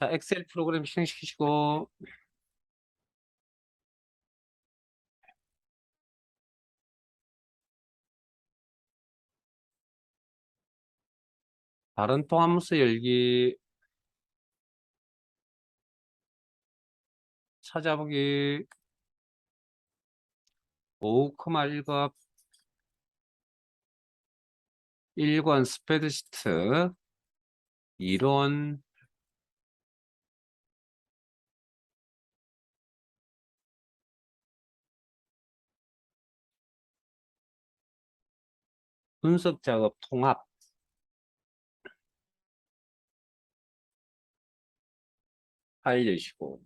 자, 엑셀 프로그램 실행시키시고, 다른 통합문서 열기, 찾아보기, 5,1급, 1권 스프레드시트, 이론, 분석 작업 통합, 파일 여시고,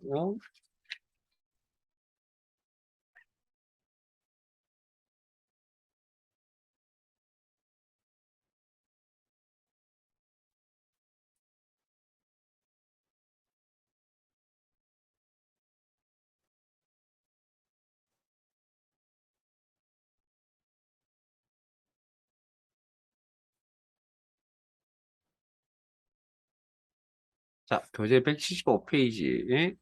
자, 교재 175페이지.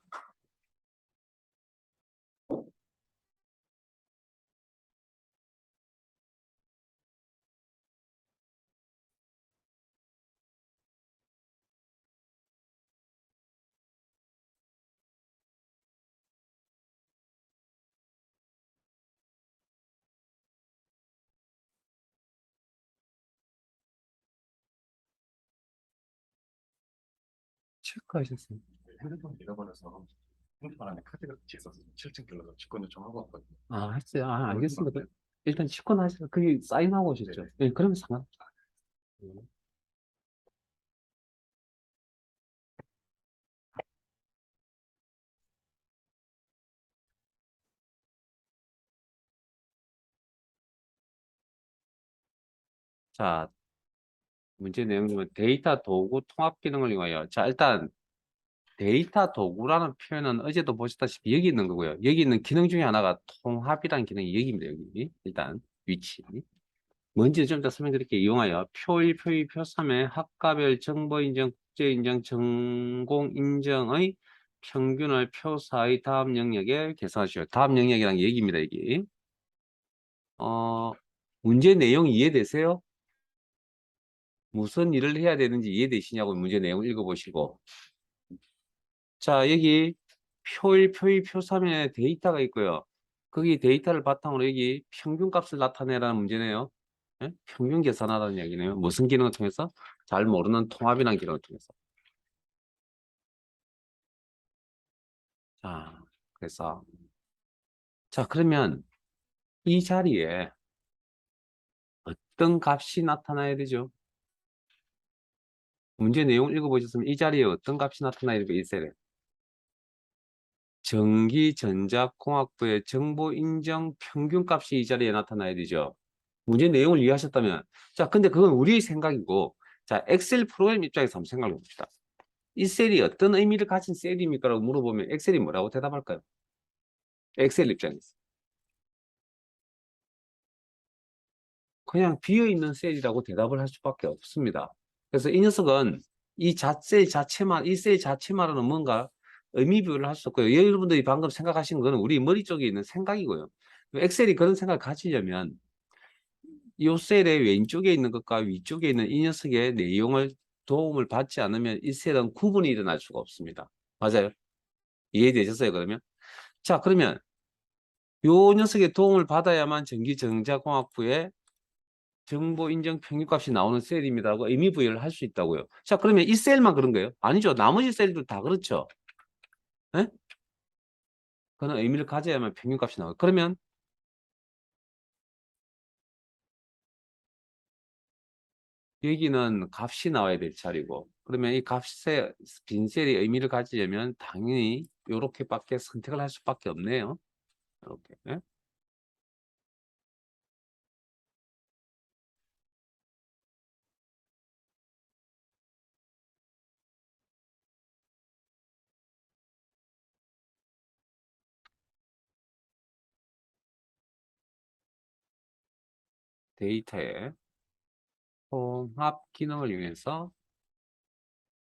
체크하셨어요? 핸드폰 잃어버려서 핸드폰 안에 카드가 같이 있어서 7층 길러서 직권 요청하고 왔거든요. 아, 했어요. 아, 그걸 하면 안 알겠습니다. 돼요? 일단 치권 하시죠. 그게 사인하고 오셨죠. 네네. 예, 그러면 상관. 자, 문제 내용은 데이터 도구 통합 기능을 이용하여. 자, 일단 데이터 도구라는 표현은 어제도 보셨다시피 여기 있는 거고요. 여기 있는 기능 중에 하나가 통합이라는 기능이 여기입니다. 여기. 일단 위치. 뭔지 좀 이따 설명드릴게요. 이용하여 표1, 표2, 표3의 학과별 정보 인정, 국제 인정, 전공 인정의 평균을 표4의 다음 영역에 계산하시오. 다음 영역이란 얘기입니다. 여기. 어, 문제 내용 이해되세요? 무슨 일을 해야 되는지 이해되시냐고 문제 내용 읽어보시고. 자, 여기 표1, 표2, 표3에 데이터가 있고요. 거기 데이터를 바탕으로 여기 평균값을 나타내라는 문제네요. 예? 평균 계산하라는 얘기네요. 무슨 기능을 통해서? 잘 모르는 통합이라는 기능을 통해서. 자, 그래서 자, 그러면 이 자리에 어떤 값이 나타나야 되죠? 문제 내용 읽어보셨으면 이 자리에 어떤 값이 나타나야 있어야 돼요? 전기전자공학부의 정보 인정 평균값이 이 자리에 나타나야 되죠. 문제 내용을 이해하셨다면, 자, 근데 그건 우리의 생각이고, 자, 엑셀 프로그램 입장에서 한번 생각해 봅시다. 이 셀이 어떤 의미를 가진 셀입니까? 라고 물어보면 엑셀이 뭐라고 대답할까요? 엑셀 입장에서. 그냥 비어있는 셀이라고 대답을 할 수밖에 없습니다. 그래서 이 녀석은 셀 자체만, 이 셀 자체만으로는 뭔가 의미 부여를 할 수 없고요. 여러분들이 방금 생각하신 거는 우리 머리 쪽에 있는 생각이고요. 엑셀이 그런 생각을 가지려면 이 셀의 왼쪽에 있는 것과 위쪽에 있는 이 녀석의 내용을 도움을 받지 않으면 이 셀은 구분이 일어날 수가 없습니다. 맞아요? 이해되셨어요, 그러면? 자, 그러면 이 녀석의 도움을 받아야만 전기전자공학부의 정보 인정 평균값이 나오는 셀입니다라고 의미 부여를 할 수 있다고요. 자, 그러면 이 셀만 그런 거예요? 아니죠. 나머지 셀들 다 그렇죠. 예? 그는 의미를 가져야만 평균값이 나와요. 그러면 여기는 값이 나와야 될 자리고, 그러면 이 값의 빈 셀이 의미를 가지려면 당연히 이렇게밖에 선택을 할 수밖에 없네요. 이렇게. 예? 데이터의 통합 기능을 이용해서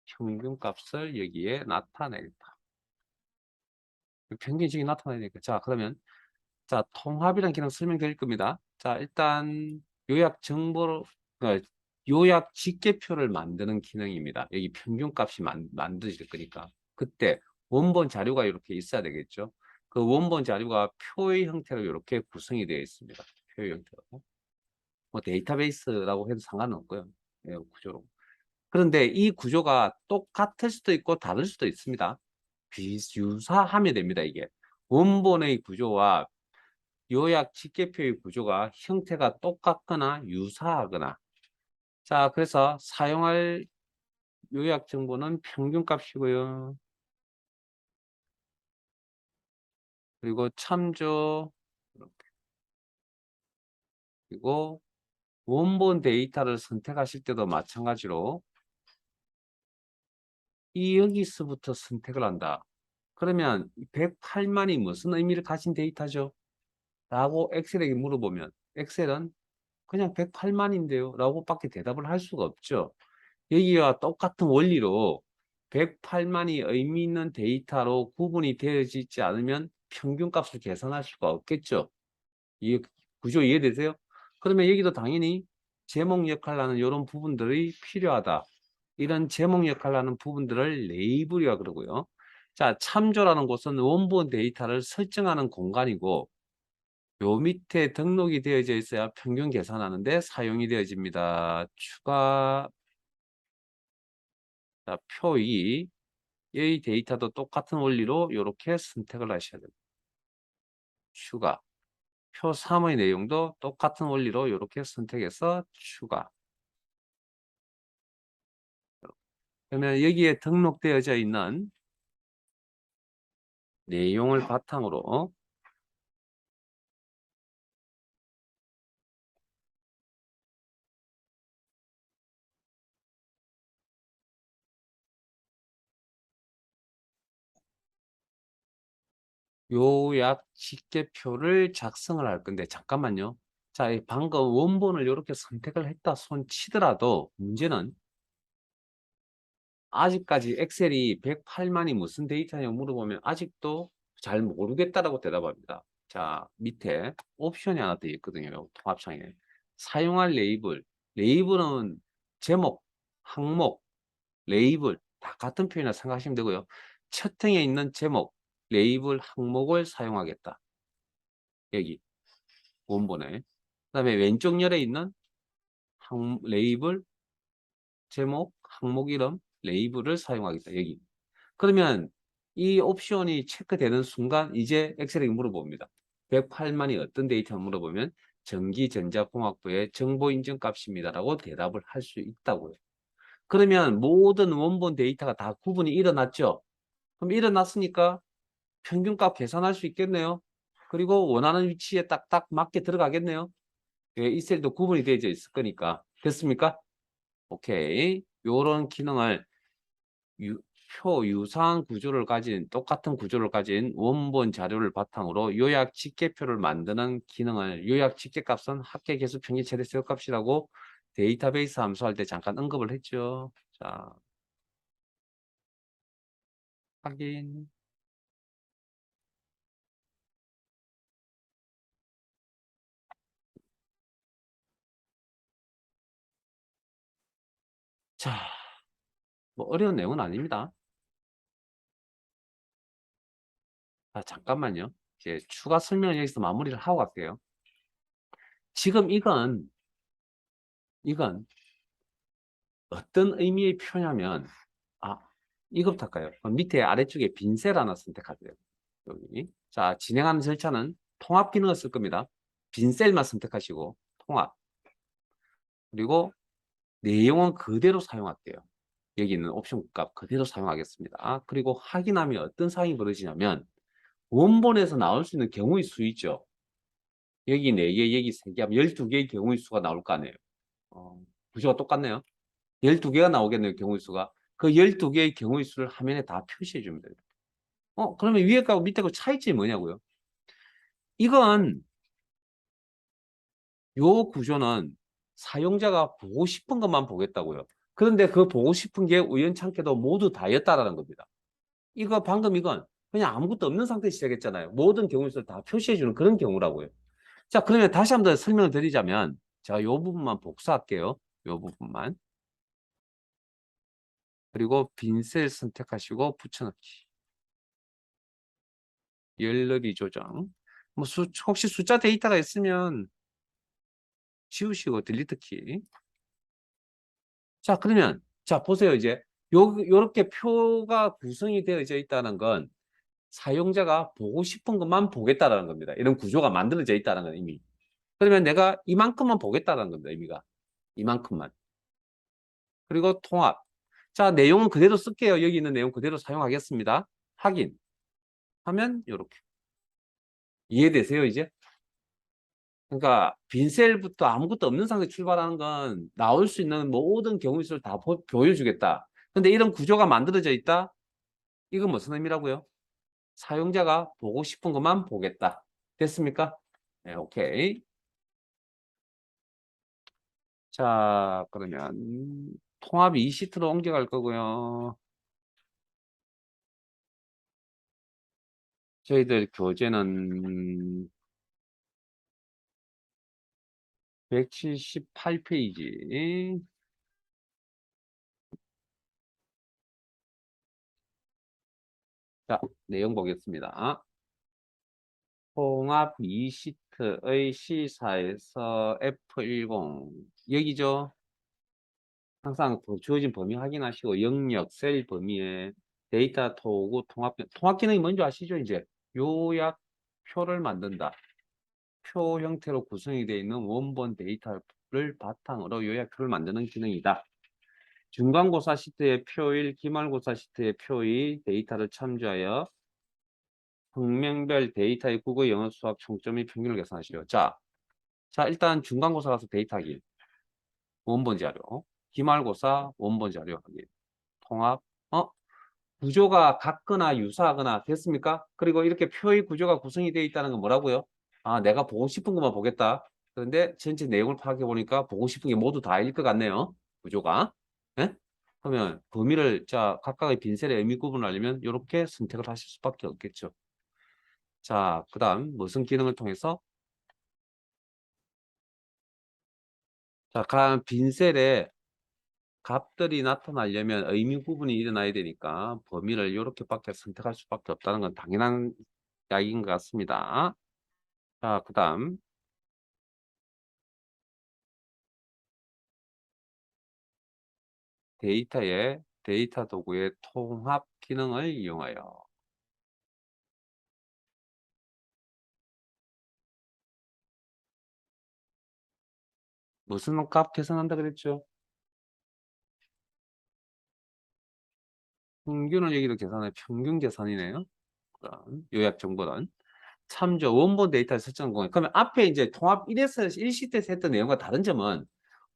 평균값을 여기에 나타내겠다. 평균식이 나타나니까. 자, 그러면 자, 통합이라는 기능 설명드릴 겁니다. 자, 일단 요약 정보로 요약 집계표를 만드는 기능입니다. 여기 평균값이 만들어질 거니까. 그때 원본 자료가 이렇게 있어야 되겠죠. 그 원본 자료가 표의 형태로 이렇게 구성이 되어 있습니다. 표의 형태로. 뭐 데이터베이스라고 해도 상관은 없고요. 예, 구조로. 그런데 이 구조가 똑같을 수도 있고 다를 수도 있습니다. 유사하면 됩니다, 이게. 원본의 구조와 요약 집계표의 구조가 형태가 똑같거나 유사하거나. 자, 그래서 사용할 요약 정보는 평균값이고요. 그리고 참조, 그리고 원본 데이터를 선택하실 때도 마찬가지로 이 여기서부터 선택을 한다. 그러면 108만이 무슨 의미를 가진 데이터죠? 라고 엑셀에게 물어보면 엑셀은 그냥 108만인데요 라고 밖에 대답을 할 수가 없죠. 여기와 똑같은 원리로 108만이 의미 있는 데이터로 구분이 되어지지 않으면 평균값을 계산할 수가 없겠죠. 이 구조 이해되세요? 그러면 여기도 당연히 제목 역할을 하는 이런 부분들이 필요하다. 이런 제목 역할을 하는 부분들을 레이블이라 그러고요. 자, 참조라는 곳은 원본 데이터를 설정하는 공간이고 요 밑에 등록이 되어져 있어야 평균 계산하는데 사용이 되어집니다. 추가 자, 표 2, 이 데이터도 똑같은 원리로 이렇게 선택을 하셔야 됩니다. 추가. 표 3의 내용도 똑같은 원리로 이렇게 선택해서 추가. 그러면 여기에 등록되어져 있는 내용을 바탕으로 요약 집계표를 작성을 할 건데 잠깐만요. 자, 방금 원본을 이렇게 선택을 했다 손 치더라도 문제는 아직까지 엑셀이 108만이 무슨 데이터냐고 물어보면 아직도 잘 모르겠다라고 대답합니다. 자, 밑에 옵션이 하나 더 있거든요. 통합창에. 사용할 레이블. 레이블은 제목, 항목, 레이블 다 같은 표현이라 생각하시면 되고요. 첫 행에 있는 제목, 레이블, 항목을 사용하겠다. 여기 원본에. 그다음에 왼쪽 열에 있는 레이블, 제목, 항목 이름, 레이블을 사용하겠다. 여기. 그러면 이 옵션이 체크되는 순간 이제 엑셀에게 물어봅니다. 108만이 어떤 데이터 물어보면 전기전자공학부의 정보인증 값입니다라고 대답을 할 수 있다고요. 그러면 모든 원본 데이터가 다 구분이 일어났죠. 그럼 일어났으니까 평균값 계산할 수 있겠네요. 그리고 원하는 위치에 딱딱 맞게 들어가겠네요. 예, 이 셀도 구분이 되어 있을 거니까. 됐습니까? 오케이. 요런 기능을 표 유사한 구조를 가진 똑같은 구조를 가진 원본 자료를 바탕으로 요약 집계표를 만드는 기능을 요약 집계값은 합계 개수 평균 최대 세어값이라고 데이터베이스 함수할 때 잠깐 언급을 했죠. 자, 확인. 자, 뭐 어려운 내용은 아닙니다. 자, 잠깐만요. 이제 추가 설명을 여기서 마무리를 하고 갈게요. 지금 이건 어떤 의미의 표냐면 이것부터 할까요? 밑에 아래쪽에 빈 셀 하나 선택하세요. 여기. 자, 진행하는 절차는 통합 기능을 쓸 겁니다. 빈 셀만 선택하시고 통합. 그리고 내용은 그대로 사용할게요. 여기 있는 옵션 값 그대로 사용하겠습니다. 그리고 확인하면 어떤 사항이 벌어지냐면 원본에서 나올 수 있는 경우의 수 있죠. 여기 4개, 여기 3개 하면 12개의 경우의 수가 나올 거 아니에요. 구조가 똑같네요. 12개가 나오겠네요, 경우의 수가. 그 12개의 경우의 수를 화면에 다 표시해 주면 돼요. 그러면 위에 거하고 밑에 거 차이점이 뭐냐고요? 이건 요 구조는 사용자가 보고 싶은 것만 보겠다고요. 그런데 그 보고 싶은 게 우연찮게도 모두 다였다라는 겁니다. 이거 방금 이건 그냥 아무것도 없는 상태에서 시작했잖아요. 모든 경우수를 다 표시해주는 그런 경우라고요. 자, 그러면 다시 한번 더 설명을 드리자면, 자, 요 부분만 복사할게요. 요 부분만. 그리고 빈 셀 선택하시고 붙여넣기. 열너비 조정. 뭐 혹시 숫자 데이터가 있으면 지우시고 딜리트 키. 자, 그러면 자, 보세요. 이제 요렇게 표가 구성이 되어져 있다는 건 사용자가 보고 싶은 것만 보겠다라는 겁니다. 이런 구조가 만들어져 있다는 건 이미. 그러면 내가 이만큼만 보겠다는 겁니다. 의미가. 이만큼만. 그리고 통합. 자, 내용은 그대로 쓸게요. 여기 있는 내용 그대로 사용하겠습니다. 확인. 하면 이렇게. 이해되세요, 이제? 그러니까 빈셀부터 아무것도 없는 상태 출발하는 건 나올 수 있는 모든 경우 수를 다 보여주겠다. 근데 이런 구조가 만들어져 있다? 이건 무슨 의미라고요? 사용자가 보고 싶은 것만 보겠다. 됐습니까? 네, 오케이. 자, 그러면 통합이 이 시트로 옮겨갈 거고요. 저희들 교재는 178페이지. 자, 내용 보겠습니다. 통합 2시트의 C사에서 F10. 여기죠. 항상 주어진 범위 확인하시고 영역, 셀 범위에 데이터 도구 통합 기능이 뭔지 아시죠? 이제 요약표를 만든다. 표 형태로 구성이 되어 있는 원본 데이터를 바탕으로 요약표를 만드는 기능이다. 중간고사 시트의 표1, 기말고사 시트의 표2 데이터를 참조하여 학명별 데이터의 국어, 영어, 수학 총점의 평균을 계산하시오. 자, 일단 중간고사 가서 데이터 확인. 원본 자료. 기말고사 원본 자료 확인. 통합. 구조가 같거나 유사하거나 됐습니까? 그리고 이렇게 표의 구조가 구성이 되어 있다는 건 뭐라고요? 아, 내가 보고 싶은 것만 보겠다. 그런데 전체 내용을 파악해 보니까 보고 싶은 게 모두 다일 것 같네요. 구조가. 예? 그러면 범위를 자 각각의 빈셀의 의미 구분을 하려면 이렇게 선택을 하실 수밖에 없겠죠. 자, 그다음 무슨 기능을 통해서 자, 각 빈셀에 값들이 나타나려면 의미 구분이 일어나야 되니까 범위를 이렇게밖에 선택할 수밖에 없다는 건 당연한 이야기인 것 같습니다. 자, 그다음 데이터 도구의 통합 기능을 이용하여 무슨 값 계산한다 그랬죠? 평균을 여기로 계산해 평균 계산이네요. 그럼 요약 정보는 참조 원본 데이터를 설정한 거예요. 그러면 앞에 이제 통합 1에서 1시트에서 했던 내용과 다른 점은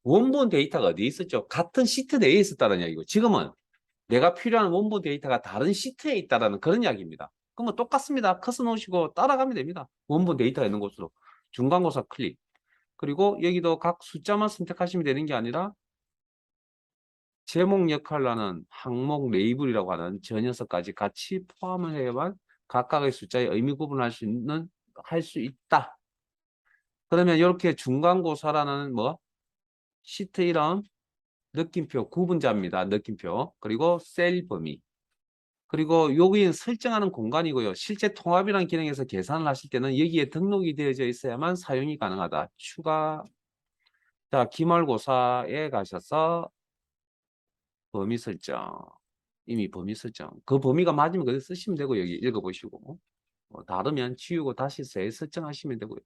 원본 데이터가 어디에 있었죠? 같은 시트 내에 있었다는 이야기고 지금은 내가 필요한 원본 데이터가 다른 시트에 있다는 그런 이야기입니다. 그러면 똑같습니다. 커서 놓으시고 따라가면 됩니다. 원본 데이터가 있는 곳으로 중간고사 클릭. 그리고 여기도 각 숫자만 선택하시면 되는 게 아니라 제목 역할을 하는 항목 레이블이라고 하는 저 녀석까지 같이 포함을 해야만 각각의 숫자의 의미 구분을 할 수 있다. 그러면 이렇게 중간고사라는 뭐 시트 이름, 느낌표 구분자입니다. 느낌표. 그리고 셀 범위. 그리고 여기 설정하는 공간이고요. 실제 통합이라는 기능에서 계산을 하실 때는 여기에 등록이 되어져 있어야만 사용이 가능하다. 추가. 자, 기말고사에 가셔서 범위 설정. 이미 범위 설정. 그 범위가 맞으면 그대로 쓰시면 되고 여기 읽어보시고. 다르면 지우고 다시 설정하시면 되고요.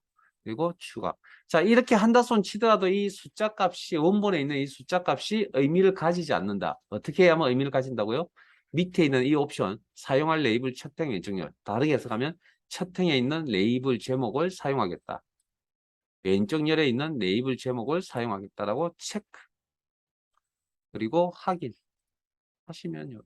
그리고 추가. 자, 이렇게 한다 손 치더라도 이 숫자 값이 원본에 있는 이 숫자 값이 의미를 가지지 않는다. 어떻게 해야만 의미를 가진다고요? 밑에 있는 이 옵션 사용할 레이블 첫행 왼쪽열 다르게 해석하면 첫행에 있는 레이블 제목을 사용하겠다. 왼쪽 열에 있는 레이블 제목을 사용하겠다라고 체크. 그리고 확인 하시면요.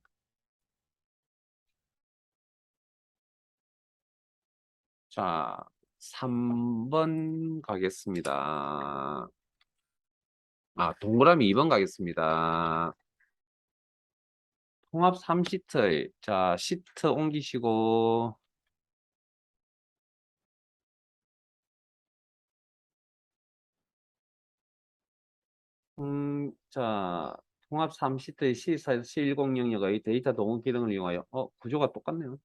자, 3번 가겠습니다. 동그라미 2번 가겠습니다. 통합 3시트. 자, 시트 옮기시고, 자, 통합 3시트의 C4에서 C1000의 데이터 동원 기능을 이용하여, 구조가 똑같네요.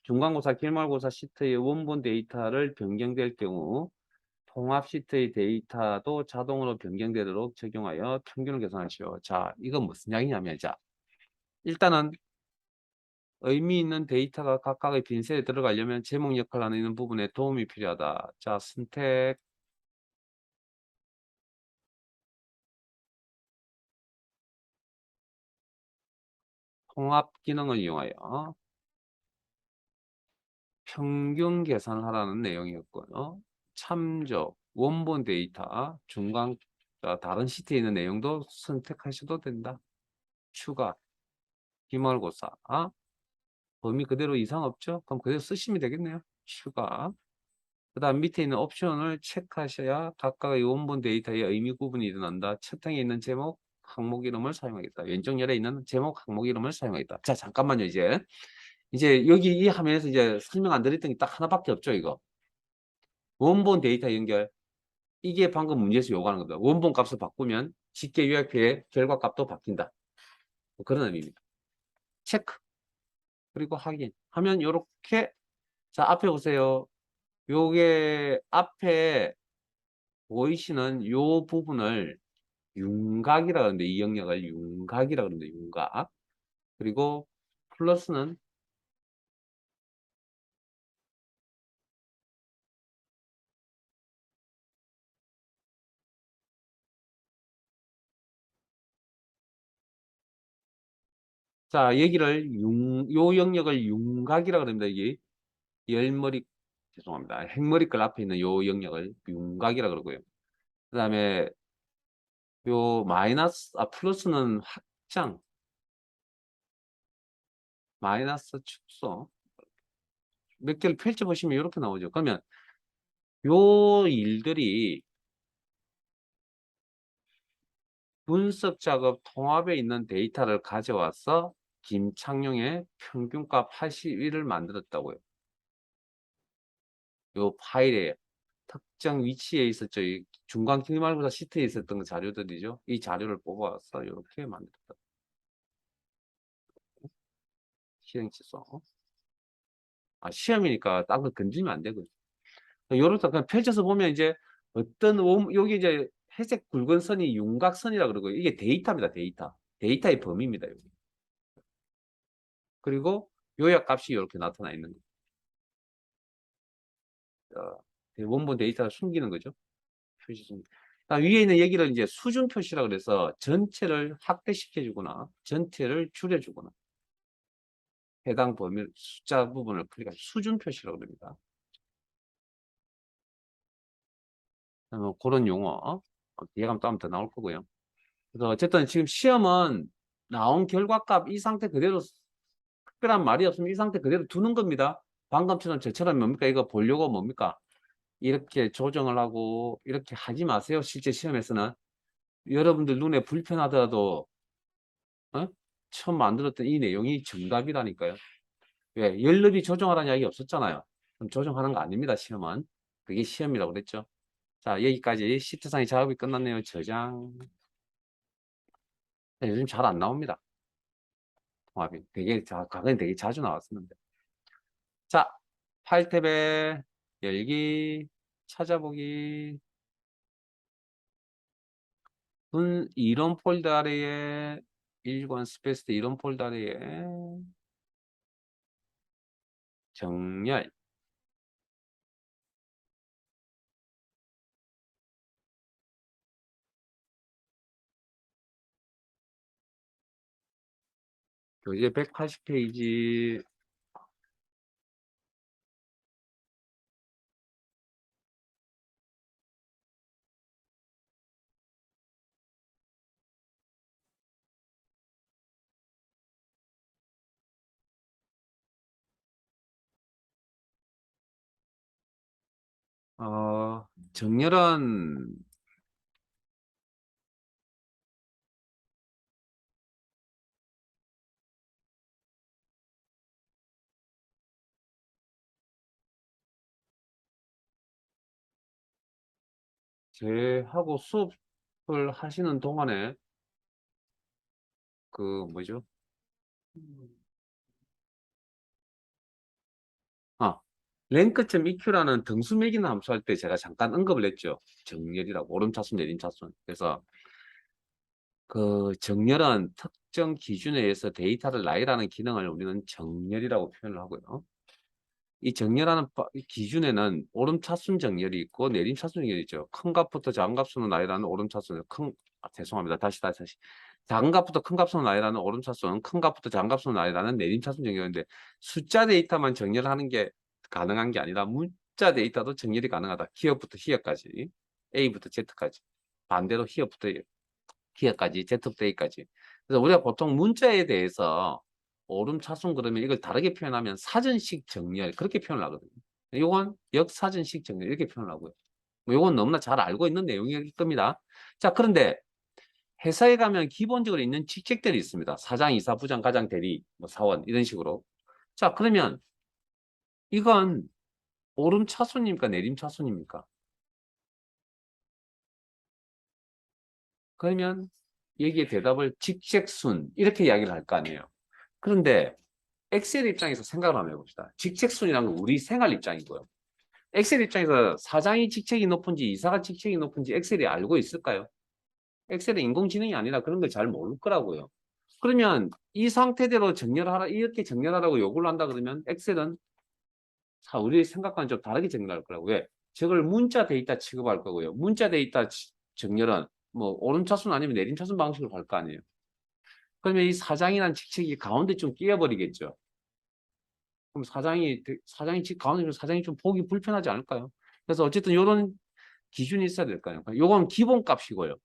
중간고사, 기말고사 시트의 원본 데이터를 변경될 경우, 통합 시트의 데이터도 자동으로 변경되도록 적용하여 평균을 계산하시오. 자, 이건 무슨 이야기냐면, 자, 일단은 의미 있는 데이터가 각각의 빈셀에 들어가려면 제목 역할을 하는 있는 부분에 도움이 필요하다. 자, 선택, 통합 기능을 이용하여 평균 계산하라는 내용이었고요. 참조, 원본 데이터, 중간, 자, 다른 시트에 있는 내용도 선택하셔도 된다. 추가, 기말고사, 범위 그대로 이상 없죠? 그럼 그대로 쓰시면 되겠네요. 추가. 그 다음 밑에 있는 옵션을 체크하셔야 각각의 원본 데이터의 의미 구분이 일어난다. 첫 항에 있는 제목, 항목 이름을 사용하겠다. 왼쪽 열에 있는 제목, 항목 이름을 사용하겠다. 자, 잠깐만요, 이제 여기 이 화면에서 이제 설명 안 드렸던 게 딱 하나밖에 없죠, 이거. 원본 데이터 연결. 이게 방금 문제에서 요구하는 겁니다. 원본 값을 바꾸면 직계 요약표의 결과 값도 바뀐다. 뭐 그런 의미입니다. 체크. 그리고 확인. 하면 요렇게, 자, 앞에 보세요. 요게 앞에 보이시는 요 부분을 윤곽이라 그러는데, 이 영역을 윤곽이라 그러는데, 윤곽. 그리고 플러스는, 자, 요 영역을 윤곽이라 그럽니다. 이게 열머리, 죄송합니다. 행머리글 앞에 있는 요 영역을 윤곽이라 그러고요. 그 다음에 요 플러스는 확장, 마이너스 축소. 몇 개를 펼쳐보시면 이렇게 나오죠. 그러면 요 일들이 분석 작업 통합에 있는 데이터를 가져와서 김창룡의 평균값 81을 만들었다고요. 요 파일에 특정 위치에 있었죠. 이 중간 기말고사 시트에 있었던 그 자료들이죠. 이 자료를 뽑아서 이렇게 만들었다. 실행 취소. 시험이니까 딴 거 건드리면 안 되거든요. 요렇게 그냥 펼쳐서 보면 이제 여기 이제 회색 굵은 선이 윤곽선이라 그러고 이게 데이터입니다. 데이터. 데이터의 범위입니다. 여기. 그리고 요약값이 이렇게 나타나 있는 거죠. 원본 데이터를 숨기는 거죠. 표시 숨기. 위에 있는 얘기를 이제 수준 표시라 그래서 전체를 확대시켜 주거나 전체를 줄여 주거나 해당 범위 숫자 부분을 클릭하면 수준 표시라고 합니다. 뭐 그런 용어 이해감 따면 더 나올 거고요. 그래서 어쨌든 지금 시험은 나온 결과값 이 상태 그대로 특별한 말이 없으면 이 상태 그대로 두는 겁니다. 방금처럼 저처럼 뭡니까? 이거 보려고 뭡니까? 이렇게 조정을 하고 이렇게 하지 마세요. 실제 시험에서는 여러분들 눈에 불편하더라도 처음 만들었던 이 내용이 정답이라니까요. 왜? 열너비 조정하라는 이야기 없었잖아요. 그럼 조정하는 거 아닙니다. 시험은. 그게 시험이라고 그랬죠. 자, 여기까지 시트상의 작업이 끝났네요. 저장. 요즘 잘 안 나옵니다. 통합이. 과거엔 되게 자주 나왔었는데. 자, 파일 탭에 열기, 찾아보기. 이런 폴더 아래에 1권 스페이스 이런 폴더 아래에 정렬. 교재 180페이지. 정렬은 제하고 수업을 하시는 동안에 그 뭐죠? 아, 랭크.eq라는 등수 매기는 함수 할 때 제가 잠깐 언급을 했죠. 정렬이라고 오름차순, 내림차순. 그래서 그 정렬은 특정 기준에 의해서 데이터를 나열하는 기능을 우리는 정렬이라고 표현을 하고요. 이 정렬하는 이 기준에는 오름차순 정렬이 있고 내림차순 정렬이 있죠. 큰 값부터 작은 값으로 나열하는 오름차순, 죄송합니다. 다시. 작은 값부터 큰 값으로 나열하는 오름차순, 큰 값부터 작은 값으로 나열하는 내림차순 정렬인데 숫자 데이터만 정렬하는 게 가능한 게 아니라 문자 데이터도 정렬이 가능하다. 기업부터 희역까지, A부터 Z까지. 반대로 희역부터 T까지, Z부터 A까지. 그래서 우리가 보통 문자에 대해서 오름차순 그러면 이걸 다르게 표현하면 사전식 정렬 그렇게 표현을 하거든요. 이건 역사전식 정렬 이렇게 표현을 하고요. 뭐 이건 너무나 잘 알고 있는 내용일 겁니다. 자, 그런데 회사에 가면 기본적으로 있는 직책들이 있습니다. 사장, 이사, 부장, 과장, 대리, 뭐 사원 이런 식으로. 자, 그러면 이건 오름차순입니까? 내림차순입니까? 그러면 여기에 대답을 직책순 이렇게 이야기를 할 거 아니에요. 그런데 엑셀 입장에서 생각을 한번 해봅시다. 직책순이라는 건 우리 생활 입장이고요. 엑셀 입장에서 사장이 직책이 높은지 이사가 직책이 높은지 엑셀이 알고 있을까요? 엑셀은 인공지능이 아니라 그런 걸 잘 모를 거라고요. 그러면 이 상태대로 정렬하라 이렇게 정렬하라고 요구를 한다 그러면 엑셀은 우리 생각과는 좀 다르게 정렬할 거라고. 왜? 저걸 문자 데이터 취급할 거고요. 문자 데이터 정렬은 뭐 오름차순 아니면 내림차순 방식으로 갈 거 아니에요. 그러면 이 사장이라는 직책이 가운데 좀 끼어버리겠죠. 그럼 사장이 집 가운데 사장이 좀 보기 불편하지 않을까요? 그래서 어쨌든 이런 기준이 있어야 될까요? 요건 기본값이고요.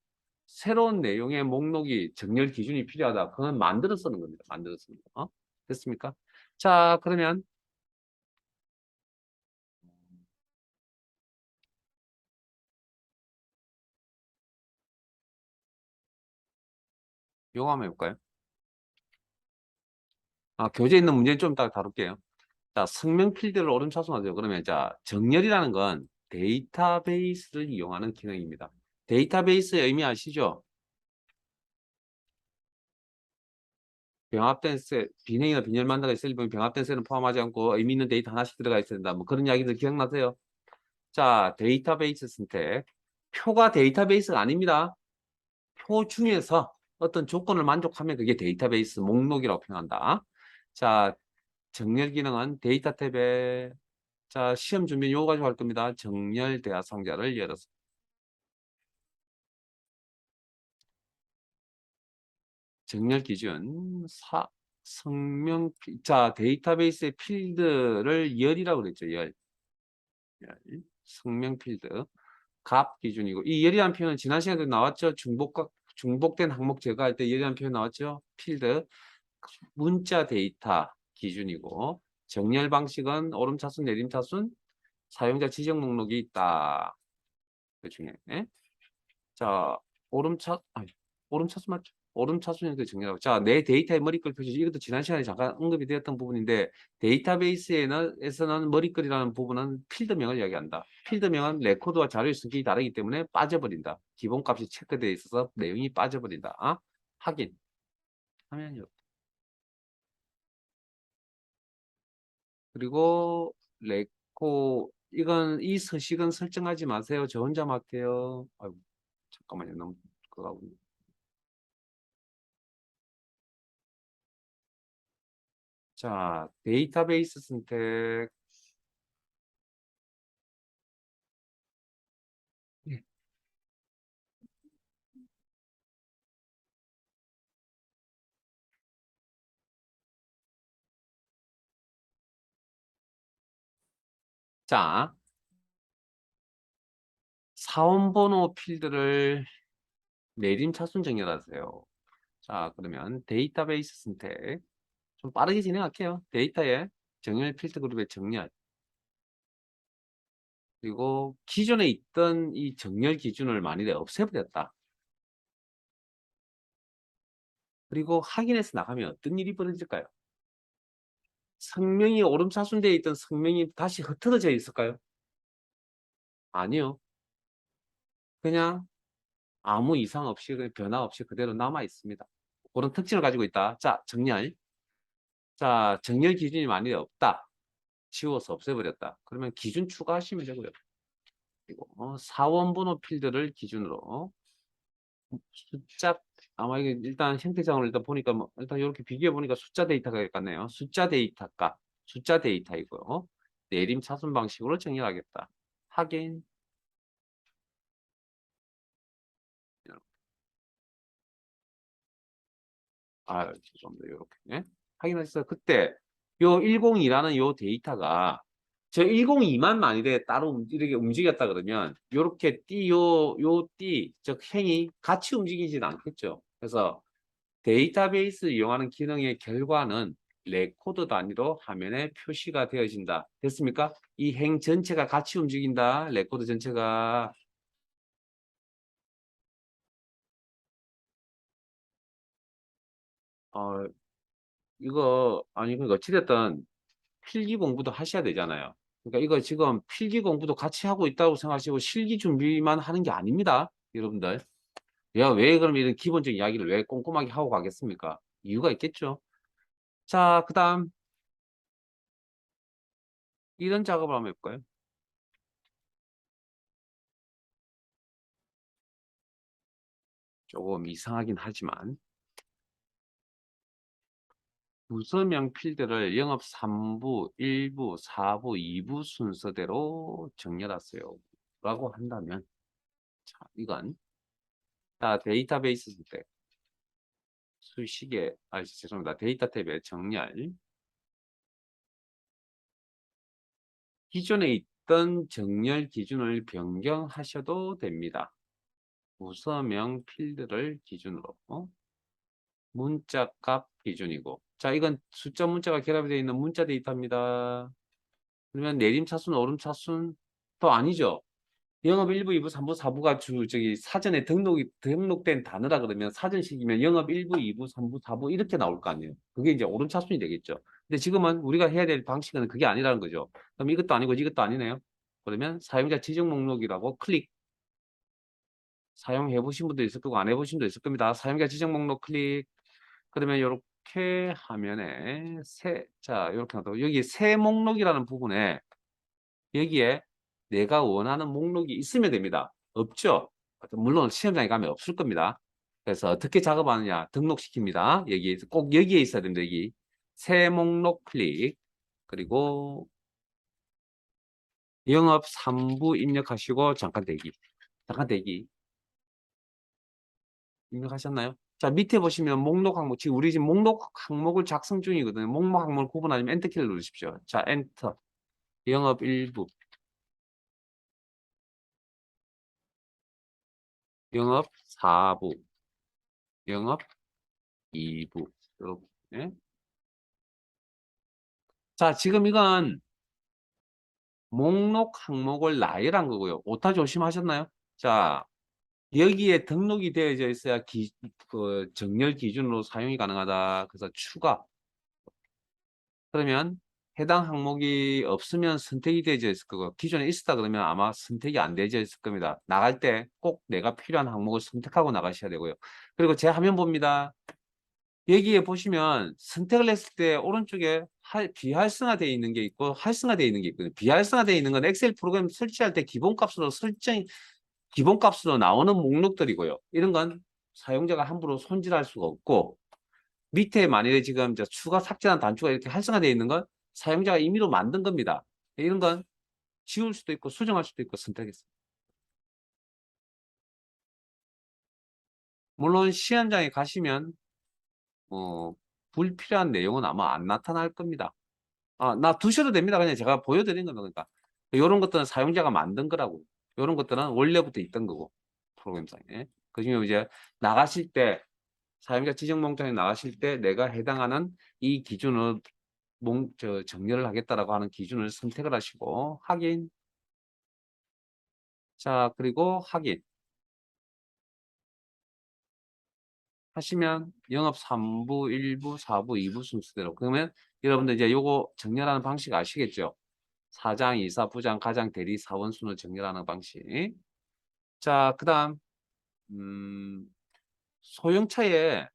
새로운 내용의 목록이 정렬 기준이 필요하다. 그건 만들어 쓰는 겁니다. 만들어 쓰는 거. 됐습니까? 자, 그러면 요거 한번 해볼까요? 교재에 있는 문제는 좀 이따가 다룰게요. 자, 성명 필드를 오른차순하죠. 그러면 자, 정렬이라는 건 데이터베이스를 이용하는 기능입니다. 데이터베이스의 의미 아시죠? 병합된 셀, 비행이나 빈혈 만나가 셀이 보면 병합된 셀은 포함하지 않고 의미 있는 데이터 하나씩 들어가 있어야 된다. 뭐 그런 이야기들 기억나세요? 자, 데이터베이스 선택. 표가 데이터베이스가 아닙니다. 표 중에서 어떤 조건을 만족하면 그게 데이터베이스 목록이라고 표현한다. 자, 정렬 기능은 데이터 탭에 자, 시험 준비 요거 가지고 할 겁니다. 정렬 대화 상자를 열어서. 정렬 기준 자, 데이터베이스의 필드를 열이라고 그랬죠. 열. 성명 필드. 값 기준이고 이 열이라는 표현은 지난 시간에도 나왔죠. 중복된 항목 제거할 때 열이라는 표현 나왔죠. 필드 문자 데이터 기준이고 정렬 방식은 오름차순 내림차순 사용자 지정 목록이 있다. 그 중에 자 오름차순 맞죠? 오름차순에서 정렬하고 자 내 데이터의 머리글 표시 이것도 지난 시간에 잠깐 언급이 되었던 부분인데 데이터베이스에서는 머리글이라는 부분은 필드명을 이야기한다. 필드명은 레코드와 자료의 성격이 다르기 때문에 빠져버린다. 기본값이 체크되어 있어서 내용이 빠져버린다. 확인 하면요. 그리고 이건 이 서식은 설정하지 마세요. 저 혼자 할게요. 아이고, 잠깐만요. 너무 그거하고. 자, 데이터베이스 선택. 예. 자, 사원번호 필드를 내림차순 정렬하세요. 자, 그러면 데이터베이스 선택. 좀 빠르게 진행할게요. 데이터에 정렬 필드 그룹의 정렬. 그리고 기존에 있던 이 정렬 기준을 만일에 없애버렸다. 그리고 확인해서 나가면 어떤 일이 벌어질까요? 성명이 오름차순되어 있던 성명이 다시 흩어져 있을까요? 아니요. 그냥 아무 이상 없이 변화 없이 그대로 남아 있습니다. 그런 특징을 가지고 있다. 자, 정렬. 자, 정렬 기준이 만약에 없다. 지워서 없애버렸다. 그러면 기준 추가하시면 되고요. 그리고 사원번호 필드를 기준으로 숫자 아마 이게 일단 형태상으로 일단 보니까 뭐 일단 이렇게 비교해 보니까 숫자 데이터가 같네요. 숫자 데이터 값, 숫자 데이터이고요. 내림 차순 방식으로 정렬하겠다. 확인. 아, 죄송합니다. 이렇게 확인하셨어요. 그때 요 102라는 요 데이터가 저 102만 만일에 따로 이렇게 움직였다 그러면 요렇게 띠, 즉 행이 같이 움직이진 않겠죠. 그래서 데이터베이스 이용하는 기능의 결과는 레코드 단위로 화면에 표시가 되어진다. 됐습니까? 이 행 전체가 같이 움직인다. 레코드 전체가 어, 이거 아니 그러니까 어찌됐든 필기 공부도 하셔야 되잖아요. 그러니까 이거 지금 필기 공부도 같이 하고 있다고 생각하시고 실기 준비만 하는 게 아닙니다. 여러분들. 야, 왜 그럼 이런 기본적인 이야기를 왜 꼼꼼하게 하고 가겠습니까? 이유가 있겠죠. 자, 그 다음 이런 작업을 한번 해볼까요? 조금 이상하긴 하지만 부서명 필드를 영업 3부, 1부, 4부, 2부 순서대로 정렬하세요. 라고 한다면 자, 이건 자, 데이터베이스 때 수식에 죄송합니다. 데이터 탭에 정렬 기존에 있던 정렬 기준을 변경하셔도 됩니다. 부서명 필드를 기준으로 문자값 기준이고 자 이건 숫자 문자가 결합이 되어 있는 문자 데이터입니다. 그러면 내림차순 오름차순 또 아니죠. 영업 1부, 2부, 3부, 4부가 저기 사전에 등록된 단어라 그러면 사전식이면 영업 1부, 2부, 3부, 4부 이렇게 나올 거 아니에요. 그게 이제 오름차순이 되겠죠. 근데 지금은 우리가 해야 될 방식은 그게 아니라는 거죠. 그럼 이것도 아니고 이것도 아니네요. 그러면 사용자 지정 목록이라고 클릭. 사용해 보신 분도 있을 거고 안 해보신 분도 있을 겁니다. 사용자 지정 목록 클릭. 그러면 이렇게 화면에 자 이렇게 하고 여기 새 목록이라는 부분에 여기에 내가 원하는 목록이 있으면 됩니다. 없죠? 물론 시험장에 가면 없을 겁니다. 그래서 어떻게 작업하느냐 등록시킵니다. 여기 꼭 여기에 있어야 됩니다. 여기 새 목록 클릭 그리고 영업 3부 입력하시고 잠깐 대기 입력하셨나요? 자 밑에 보시면 목록 항목 지금 우리 지금 목록 항목을 작성 중이거든요. 목록 항목을 구분하려면 엔터키를 누르십시오. 자 엔터 영업 1부 영업 4부 영업 2부 이렇게 자 지금 이건 목록 항목을 나열한 거고요. 오타 조심하셨나요? 자 여기에 등록이 되어져 있어야 그 정렬 기준으로 사용이 가능하다. 그래서 추가 그러면 해당 항목이 없으면 선택이 되어져 있을 거고 기존에 있었다 그러면 아마 선택이 안 되어져 있을 겁니다. 나갈 때 꼭 내가 필요한 항목을 선택하고 나가셔야 되고요. 그리고 제 화면 봅니다. 여기에 보시면 선택을 했을 때 오른쪽에 비활성화되어 있는 게 있고 활성화되어 있는 게 있거든요. 비활성화되어 있는 건 엑셀 프로그램 설치할 때 기본값으로 나오는 목록들이고요. 이런 건 사용자가 함부로 손질할 수가 없고 밑에 만약에 지금 추가 삭제한 단추가 이렇게 활성화되어 있는 건 사용자가 임의로 만든 겁니다. 이런 건 지울 수도 있고 수정할 수도 있고 선택했습니다. 물론 시험장에 가시면 불필요한 내용은 아마 안 나타날 겁니다. 나 두셔도 됩니다. 그냥 제가 보여드린 겁니다. 그러니까 이런 것들은 사용자가 만든 거라고. 이런 것들은 원래부터 있던 거고 프로그램상에. 그중에 이제 나가실 때 사용자 지정 목록에 나가실 때 내가 해당하는 이 기준을 정렬을 하겠다라고 하는 기준을 선택을 하시고 확인. 자 그리고 확인 하시면 영업 3부, 1부, 4부, 2부 순서대로 그러면 여러분들 이제 요거 정렬하는 방식 아시겠죠? 사장, 이사, 부장, 가장, 대리, 사원 순을 정렬하는 방식. 자, 그다음 소형차에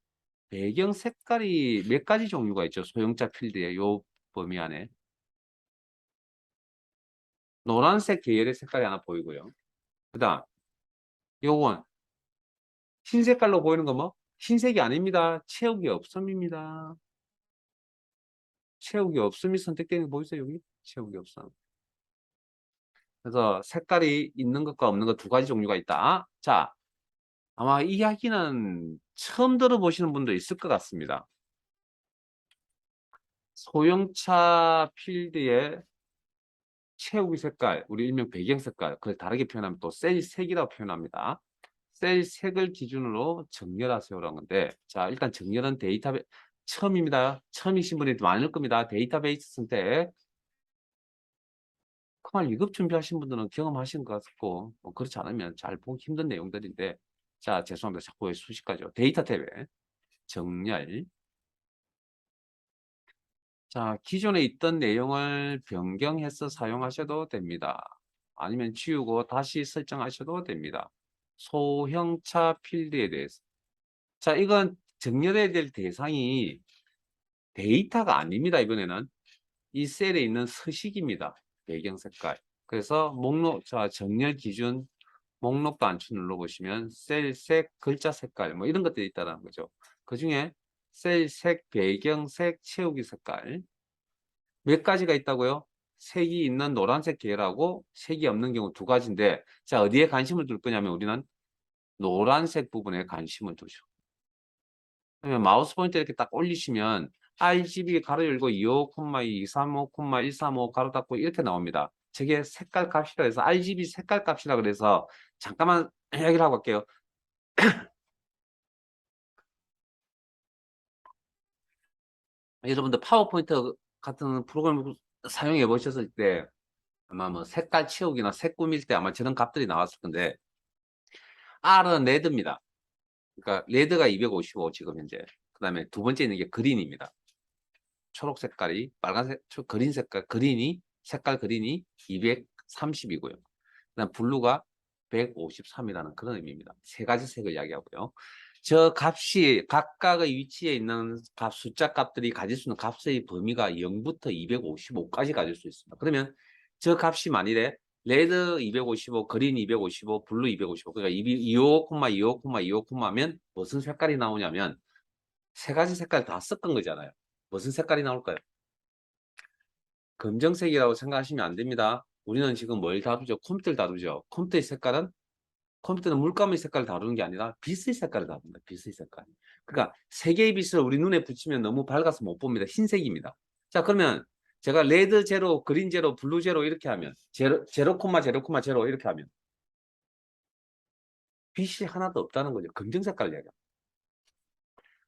배경 색깔이 몇 가지 종류가 있죠. 소형차 필드에 요 범위 안에 노란색 계열의 색깔이 하나 보이고요. 그다음 요건 흰 색깔로 보이는 거 뭐? 흰색이 아닙니다. 채우기 없음입니다. 채우기 없음이 선택되는 거 보이세요? 여기 채우기 없음. 그래서 색깔이 있는 것과 없는 것 두 가지 종류가 있다. 자, 아마 이 이야기는 처음 들어보시는 분도 있을 것 같습니다. 소형차 필드의 채우기 색깔, 우리 일명 배경 색깔, 그걸 다르게 표현하면 또 셀 색이라고 표현합니다. 셀 색을 기준으로 정렬하세요라는 건데, 자, 일단 정렬은 데이터베이스, 처음입니다. 처음이신 분이 많을 겁니다. 데이터베이스 선택. 그말 2급 준비하신 분들은 경험하신 것 같고, 뭐 그렇지 않으면 잘 보기 힘든 내용들인데, 자, 죄송합니다. 자꾸 수식하죠. 데이터 탭에 정렬. 자, 기존에 있던 내용을 변경해서 사용하셔도 됩니다. 아니면 지우고 다시 설정하셔도 됩니다. 소형차 필드에 대해서. 자, 이건 정렬해야 될 대상이 데이터가 아닙니다. 이번에는 이 셀에 있는 서식입니다. 배경 색깔. 그래서 목록, 자, 정렬 기준 목록 단추 눌러보시면 셀 색, 글자 색깔 뭐 이런 것들이 있다는 거죠. 그 중에 셀 색, 배경 색, 채우기 색깔 몇 가지가 있다고요? 색이 있는 노란색 계열하고 색이 없는 경우 두 가지인데, 자, 어디에 관심을 둘 거냐면 우리는 노란색 부분에 관심을 두죠. 그러면 마우스 포인터 이렇게 딱 올리시면 RGB 가로 열고 25,2, 235,135 가로 닫고 이렇게 나옵니다. 저게 색깔 값이라 해서 RGB 색깔 값이라 그래서 잠깐만 이야기를 하고 갈게요. 여러분들 파워포인트 같은 프로그램 사용해 보셨을 때 아마 뭐 색깔 치우기나 색 꾸밀 때 아마 저런 값들이 나왔을 건데 R은 레드입니다. 그러니까 레드가 255 지금 현재. 그다음에 두 번째 있는 게 그린입니다. 초록 색깔이 빨간색 그린 색깔 그린이 색깔 그린이 230이고요. 그다음 블루가 153이라는 그런 의미입니다. 세 가지 색을 이야기하고요. 저 값이 각각의 위치에 있는 값 숫자 값들이 가질 수 있는 값의 범위가 0부터 255까지 가질 수 있습니다. 그러면 저 값이 만일에 레드 255, 그린 255, 블루 255 그러니까 25,25,25,25면 무슨 색깔이 나오냐면 세 가지 색깔 다 섞은 거잖아요. 무슨 색깔이 나올까요? 검정색이라고 생각하시면 안 됩니다. 우리는 지금 뭘 다루죠? 컴퓨터를 다루죠. 컴퓨터의 색깔은 컴퓨터는 물감의 색깔을 다루는 게 아니라 빛의 색깔을 다룹니다. 빛의 색깔. 그러니까 세 개의 빛을 우리 눈에 붙이면 너무 밝아서 못 봅니다. 흰색입니다. 자, 그러면 제가 레드 제로, 그린 제로, 블루 제로 이렇게 하면 제로 콤마 제로 콤마 제로 이렇게 하면 빛이 하나도 없다는 거죠. 검정 색깔을 얘기합니다.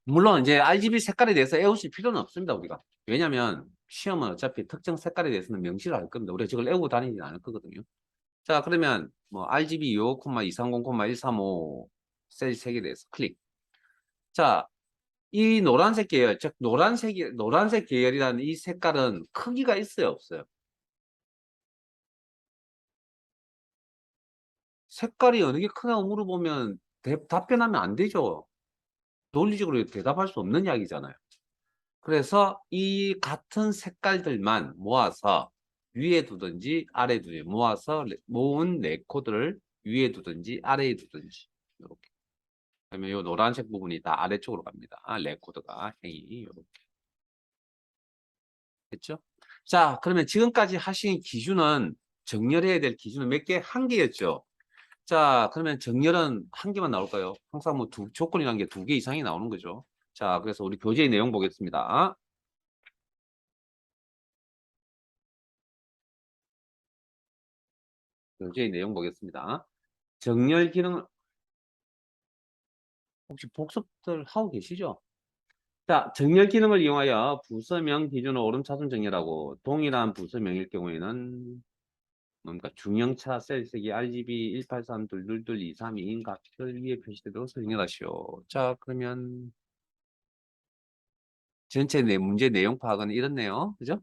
물론 이제 RGB 색깔에 대해서 애우실 필요는 없습니다. 우리가. 왜냐하면 시험은 어차피 특정 색깔에 대해서는 명시를 할 겁니다. 우리가 저걸 애우고 다니진 않을 거거든요. 자, 그러면 뭐 RGB 25, 230, 135 셀 색에 대해서 클릭. 자, 이 노란색 계열, 즉 노란색 계열이라는 이 색깔은 크기가 있어요, 없어요? 색깔이 어느 게 크냐고 물어보면 답변하면 안 되죠. 논리적으로 대답할 수 없는 이야기잖아요. 그래서 이 같은 색깔들만 모아서 위에 두든지 아래에 두든지 모아서 모은 레코드를 위에 두든지 아래에 두든지 이렇게. 그러면 이 노란색 부분이 다 아래쪽으로 갑니다. 레코드가 행이 이렇게. 됐죠? 자, 그러면 지금까지 하신 기준은 정렬해야 될 기준은 몇 개? 한 개였죠. 자, 그러면 정렬은 한 개만 나올까요? 항상 뭐 조건이라는 게 두 개 이상이 나오는 거죠. 자, 그래서 우리 교재의 내용 보겠습니다. 교재의 내용 보겠습니다. 정렬 기능을 혹시 복습들 하고 계시죠? 자, 정렬 기능을 이용하여 부서명 기준으로 오름차순 정렬하고 동일한 부서명일 경우에는 뭡니까? 중형차 셀색이 RGB 183222232인 값을 위에 표시되도록 정렬하시오. 자, 그러면 전체 문제 내용 파악은 이렇네요. 그죠?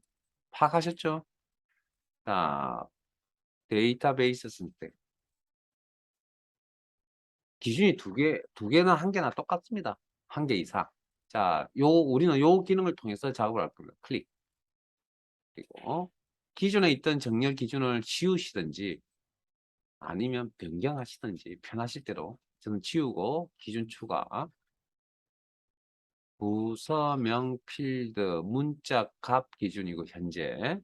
파악하셨죠? 자, 데이터베이스 선택. 기준이 두 개나 한 개나 똑같습니다. 한 개 이상. 자, 우리는 요 기능을 통해서 작업을 할 겁니다. 클릭. 그리고 기존에 있던 정렬 기준을 지우시든지 아니면 변경하시든지 편하실 대로 저는 지우고 기준 추가, 부서명 필드 문자 값 기준이고 현재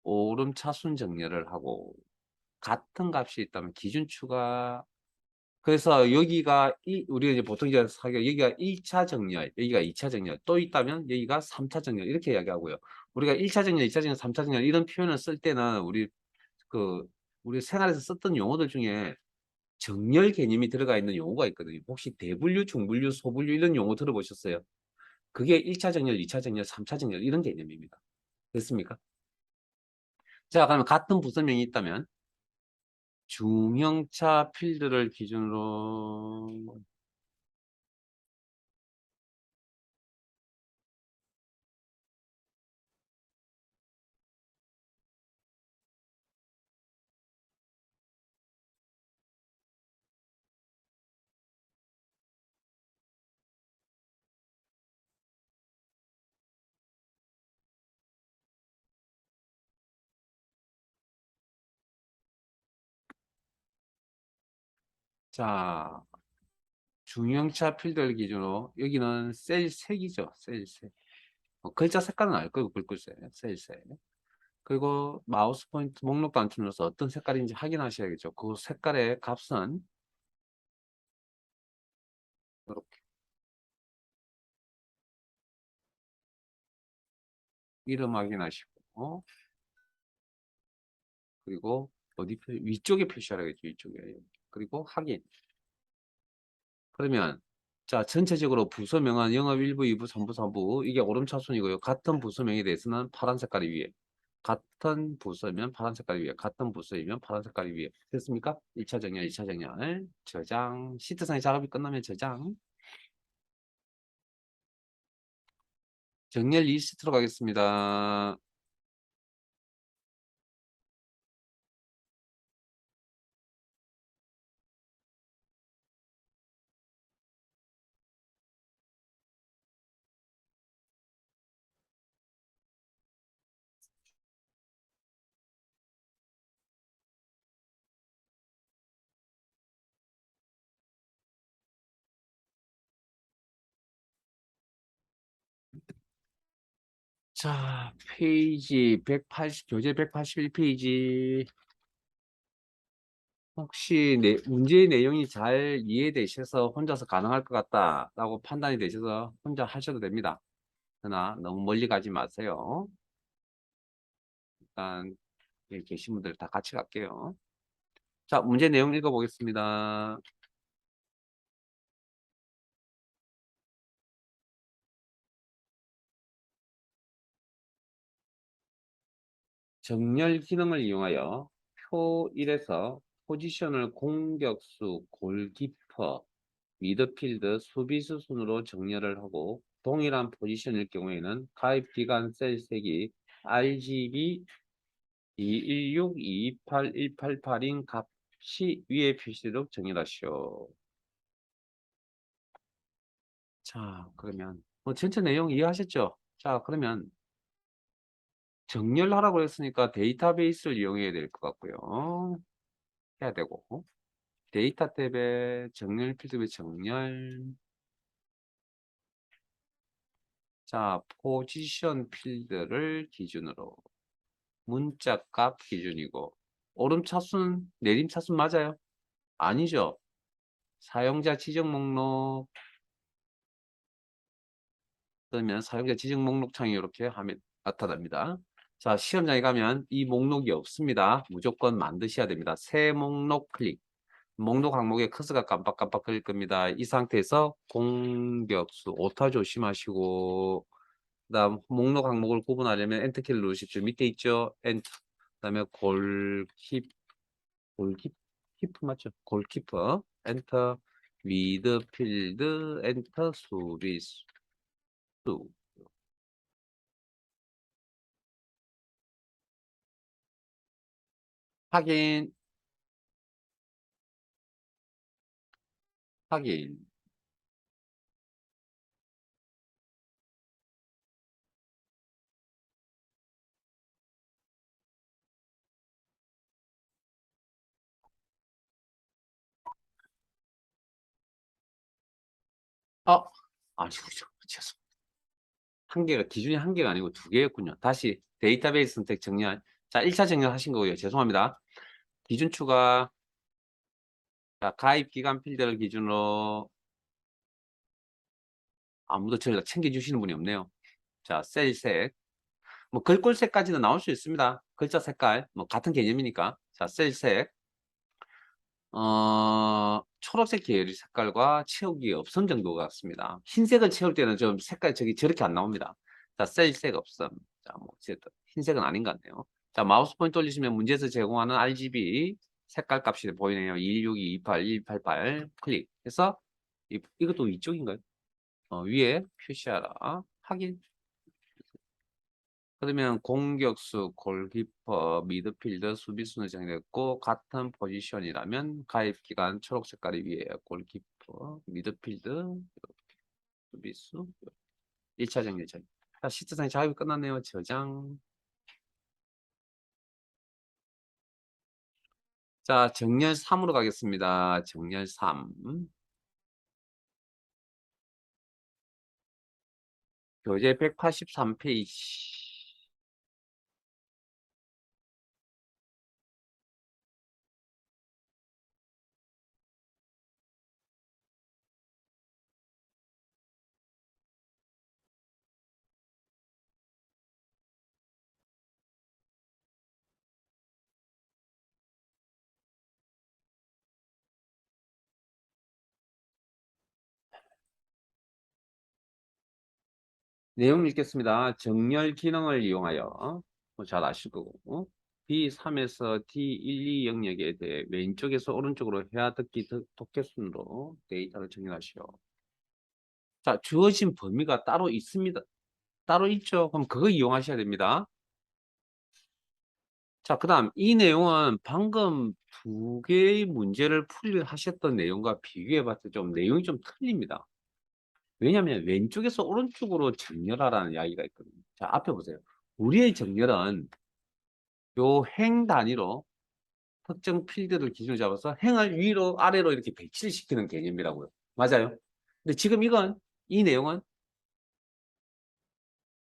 오름 차순 정렬을 하고 같은 값이 있다면 기준 추가. 그래서 여기가 우리가 이제 보통 이제 여기가 1차 정렬, 여기가 2차 정렬, 또 있다면 여기가 3차 정렬 이렇게 이야기하고요. 우리가 1차 정렬, 2차 정렬, 3차 정렬 이런 표현을 쓸 때는 그 우리 생활에서 썼던 용어들 중에 정렬 개념이 들어가 있는 용어가 있거든요. 혹시 대분류, 중분류, 소분류 이런 용어 들어보셨어요? 그게 1차 정렬, 2차 정렬, 3차 정렬 이런 개념입니다. 됐습니까? 자, 그러면 같은 부서명이 있다면 중형차 필드를 기준으로 자, 중형차 필드를 기준으로 여기는 셀 색이죠. 셀 색. 글자 색깔은 알 거고 글꼴색, 셀 색. 그리고 마우스 포인트 목록 단추 눌러서 어떤 색깔인지 확인하셔야겠죠. 그 색깔의 값은 이렇게 이름 확인하시고 그리고 위쪽에 표시하라겠죠. 위쪽에. 그리고 확인. 그러면 자, 전체적으로 부서명은 영업 1부, 2부, 3부, 4부 이게 오름차순이고요. 같은 부서명에 대해서는 파란 색깔이 위에, 같은 부서면 파란 색깔이 위에, 같은 부서이면 파란 색깔이 위에. 됐습니까? 1차 정렬, 2차 정렬, 저장, 시트상의 작업이 끝나면 저장. 정렬 리스트로 가겠습니다. 자, 페이지 180, 교재 181페이지. 혹시 문제의 내용이 잘 이해되셔서 혼자서 가능할 것 같다라고 판단이 되셔서 혼자 하셔도 됩니다. 그러나 너무 멀리 가지 마세요. 일단 여기 계신 분들 다 같이 갈게요. 자, 문제 내용 읽어보겠습니다. 정렬 기능을 이용하여 표 1에서 포지션을 공격수, 골키퍼, 미드필드, 수비수 순으로 정렬을 하고 동일한 포지션일 경우에는 가입 기간 셀 색이 RGB 216, 228, 188인 값이 위에 표시되도록 정렬하시오. 자, 그러면 전체 내용 이해하셨죠? 자, 그러면 정렬하라고 했으니까 데이터베이스를 이용해야 될 것 같고요. 해야 되고 데이터 탭에 정렬 필드의 정렬. 자, 포지션 필드를 기준으로 문자 값 기준이고 오름 차순, 내림 차순 맞아요? 아니죠. 사용자 지정 목록 뜨면 사용자 지정 목록 창이 이렇게 화면 나타납니다. 자, 시험장에 가면 이 목록이 없습니다. 무조건 만드셔야 됩니다. 새 목록 클릭. 목록 항목에 커서가 깜빡깜빡 거릴 겁니다. 이 상태에서 공격수 오타 조심하시고 그다음 목록 항목을 구분하려면 엔터키를 누르십시오. 밑에 있죠? 엔터. 그다음에 골키퍼 맞죠? 골키퍼 엔터. 미드필드 엔터. 수비수 확인. 확인. 어, 아니고, 죄송. 한 개가, 기준이 한 개가 아니고 두 개였군요. 다시 데이터베이스 선택 정렬. 자, 1차 정렬하신 거고요. 죄송합니다. 기준 추가. 자, 가입 기간 필드를 기준으로 아무도 저희가 챙겨주시는 분이 없네요. 자, 셀색. 뭐, 글꼴색까지도 나올 수 있습니다. 글자 색깔. 뭐, 같은 개념이니까. 자, 셀색. 초록색 계열의 색깔과 채우기 없음 정도 같습니다. 흰색을 채울 때는 좀 색깔 저기 저렇게 안 나옵니다. 자, 셀색 없음. 자, 뭐, 어쨌든 흰색은 아닌 것 같네요. 자, 마우스 포인트 올리시면 문제에서 제공하는 RGB 색깔 값이 보이네요. 162, 28, 188 클릭해서 이것도 이쪽인가요? 위에 표시하라. 확인. 그러면 공격수, 골키퍼, 미드필더, 수비수는 정해졌고 같은 포지션이라면 가입 기간 초록 색깔이 위에 골키퍼, 미드필더, 수비수 1차 정렬 전. 자, 시트상의 작업이 끝났네요. 저장. 자, 정렬 3으로 가겠습니다. 정렬 3. 교재 183페이지. 내용 읽겠습니다. 정렬 기능을 이용하여 잘 아실 거고 D3에서 D12 영역에 대해 왼쪽에서 오른쪽으로 해야 듣기 독해 순으로 데이터를 정렬하시오. 자, 주어진 범위가 따로 있습니다. 따로 있죠. 그럼 그거 이용하셔야 됩니다. 자, 그 다음 이 내용은 방금 두 개의 문제를 풀이하셨던 내용과 비교해 봤을 때 좀 내용이 좀 틀립니다. 왜냐하면 왼쪽에서 오른쪽으로 정렬하라는 이야기가 있거든요. 자, 앞에 보세요. 우리의 정렬은 요 행 단위로 특정 필드를 기준으로 잡아서 행을 위로 아래로 이렇게 배치를 시키는 개념이라고요. 맞아요. 근데 지금 이 내용은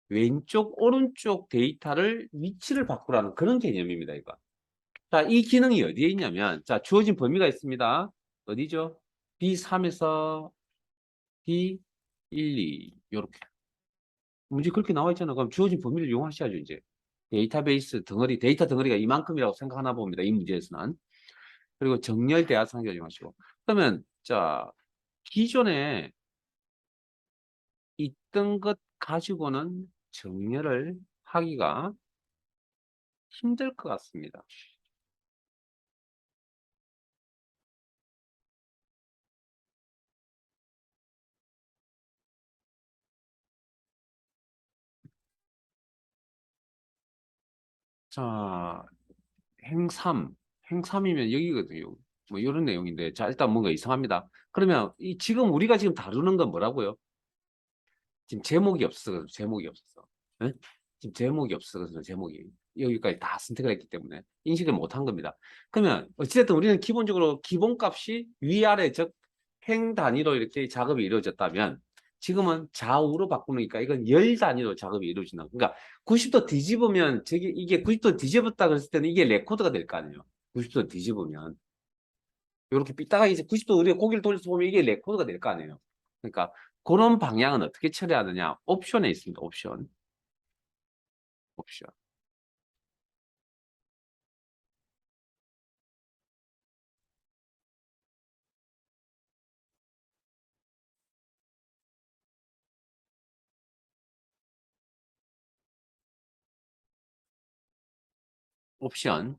왼쪽 오른쪽 데이터를 위치를 바꾸라는 그런 개념입니다. 이거. 자, 이 기능이 어디에 있냐면 자, 주어진 범위가 있습니다. 어디죠? B3에서 B12 요렇게 문제 그렇게 나와 있잖아. 그럼 주어진 범위를 이용하셔야죠, 이제. 데이터베이스 덩어리, 데이터 덩어리가 이만큼이라고 생각하나 봅니다. 이 문제에서는. 그리고 정렬 대하상을 이용하시고. 그러면, 자, 기존에 있던 것 가지고는 정렬을 하기가 힘들 것 같습니다. 자, 행삼. 행삼이면 여기거든요. 뭐, 이런 내용인데. 자, 일단 뭔가 이상합니다. 그러면, 지금 우리가 지금 다루는 건 뭐라고요? 지금 제목이 없어. 제목이 없어. 예? 지금 제목이 없어. 그래서 제목이. 여기까지 다 선택을 했기 때문에 인식을 못 한 겁니다. 그러면 어찌됐든 우리는 기본적으로 기본값이 위아래 즉 행 단위로 이렇게 작업이 이루어졌다면 지금은 좌우로 바꾸니까 이건 열 단위로 작업이 이루어진다. 그러니까 90도 뒤집으면 이게 90도 뒤집었다 그랬을 때는 이게 레코드가 될 거 아니에요. 90도 뒤집으면. 이렇게 삐딱하게 이제 90도 우리가 고개를 돌려서 보면 이게 레코드가 될 거 아니에요. 그러니까 그런 방향은 어떻게 처리하느냐? 옵션에 있습니다. 옵션. 옵션. 옵션.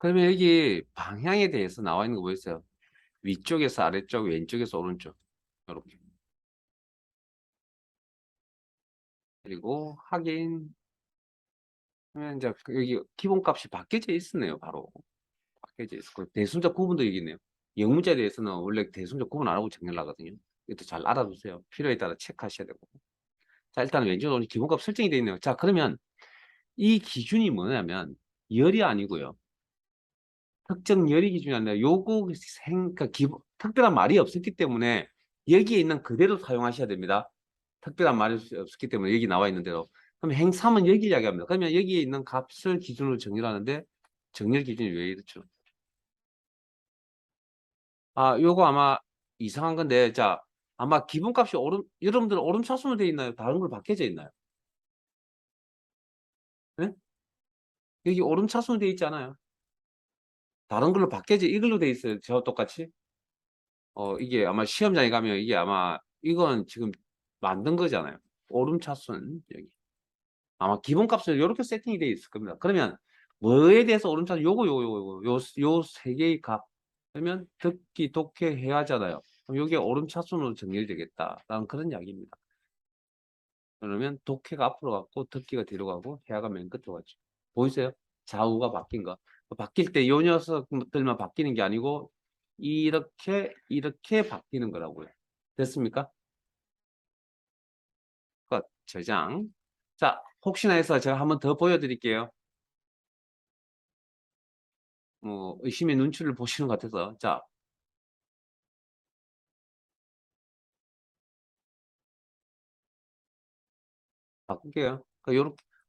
그러면 여기 방향에 대해서 나와 있는 거 보이세요? 위쪽에서 아래쪽, 왼쪽에서 오른쪽. 이렇게. 그리고 확인. 그러면 이제 여기 기본값이 바뀌어져 있었네요, 바로. 바뀌어져 있었고. 대순자 구분도 여기 있네요. 영문자에 대해서는 원래 대순자 구분 안 하고 정렬 하거든요. 이것도 잘 알아두세요. 필요에 따라 체크하셔야 되고. 자, 일단은 왼쪽으로 기본값 설정이 되어 있네요. 자, 그러면 이 기준이 뭐냐면 열이 아니고요. 특정 열이 기준이 아니라 요거 그러니까 특별한 말이 없었기 때문에 여기에 있는 그대로 사용하셔야 됩니다. 특별한 말이 없었기 때문에 여기 나와 있는 대로. 그럼 행3은 여기 이야기합니다. 그러면 여기에 있는 값을 기준으로 정렬하는데 정렬 기준이 왜 이렇죠? 아, 요거 아마 이상한 건데, 자, 아마 기본값이 여러분들은 오름차순으로 되어 있나요? 다른 걸 바뀌어져 있나요? 네? 여기 오름차순으로 되어 있지 않아요? 다른 걸로 바뀌어져 이걸로 되어 있어요. 저 똑같이. 이게 아마 시험장에 가면 이게 아마 이건 지금 만든 거잖아요. 오름차순 여기. 아마 기본값은 이렇게 세팅이 되어 있을 겁니다. 그러면 뭐에 대해서 오름차순 요 세 개의 값 그러면 듣기, 독해, 해야잖아요. 그럼 이게 오름차순으로 정렬되겠다라는 그런 이야기입니다. 그러면 독해가 앞으로 갔고 듣기가 뒤로 가고 해야가 맨 끝으로 갔죠. 보이세요? 좌우가 바뀐 거. 바뀔 때 요 녀석들만 바뀌는 게 아니고 이렇게 바뀌는 거라고요. 됐습니까? 끝. 저장. 자, 혹시나 해서 제가 한번 더 보여드릴게요. 의심의 눈치를 보시는 것 같아서. 자, 바꿀게요.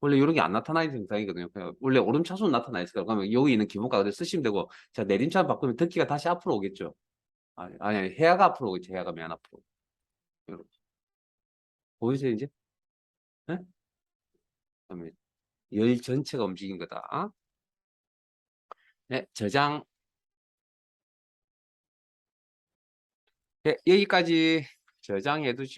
원래 이런 게 안 나타나는 증상이거든요. 원래 오름차순 나타나 있을 거예요. 그러면 여기 있는 기본가 그대로 쓰시면 되고, 자, 내림차순 바꾸면 듣기가 다시 앞으로 오겠죠. 아니, 해야가 앞으로 오겠지. 해야가 맨 앞으로. 이렇게. 보이세요, 이제? 네? 그러면 열 전체가 움직인 거다. 네, 저장. 네, 여기까지 저장해 두시고.